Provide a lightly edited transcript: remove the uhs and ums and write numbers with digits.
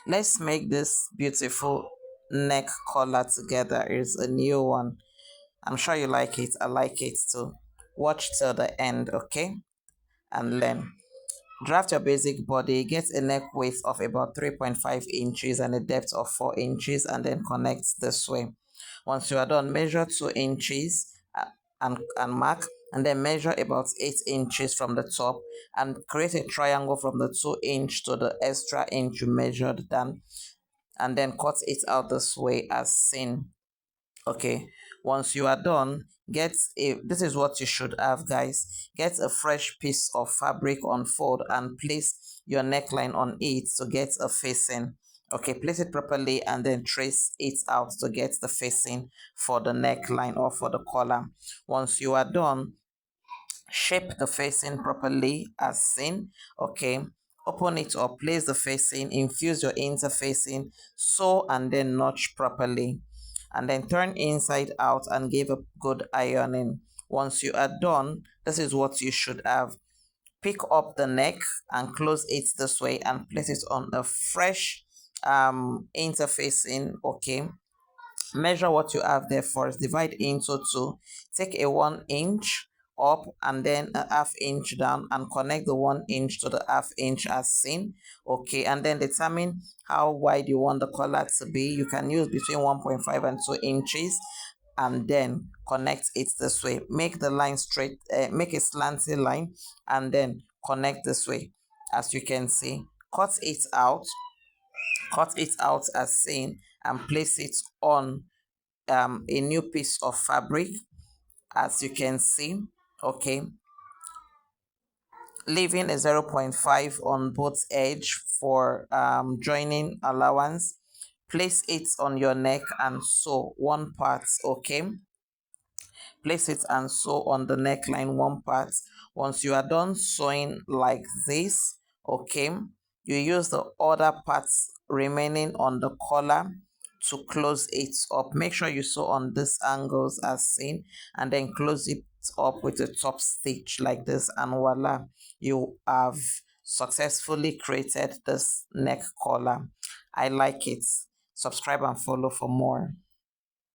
Let's make this beautiful neck collar together. It's a new one. I'm sure you like it. I like it too. Watch till the end, okay? And learn. Draft your basic body, get a neck width of about 3.5 inches and a depth of 4 inches, and then connect this way. Once you are done, measure 2 inches and mark, and then measure about 8 inches from the top and create a triangle from the 2 inch to the extra inch you measured down, and then cut it out this way as seen. Okay, once you are done, this is what you should have, guys. Get a fresh piece of fabric, unfold and place your neckline on it to get a facing. Okay, place it properly and then trace it out to get the facing for the neckline or for the collar. Once you are done, shape the facing properly as seen. Okay, open it or place the facing, infuse your interfacing, sew and then notch properly, and then turn inside out and give a good ironing. Once you are done, this is what you should have. Pick up the neck and close it this way and place it on a fresh interfacing. Okay, measure what you have there first, divide into two, take a 1 inch up and then a ½ inch down and connect the 1 inch to the ½ inch as seen. Okay, and then determine how wide you want the collar to be. You can use between 1.5 and 2 inches, and then connect it this way. Make the line straight, make a slanted line and then connect this way. As you can see, cut it out as seen and place it on a new piece of fabric, as you can see. Okay, leaving a 0.5 on both edge for joining allowance. Place it on your neck and sew one part. Okay, place it and sew on the neckline one part. Once you are done sewing like this, okay, you use the other parts remaining on the collar to close it up. Make sure you sew on these angles as seen and then close it up with a top stitch like this, and voila, you have successfully created this neck collar. I like it. Subscribe and follow for more.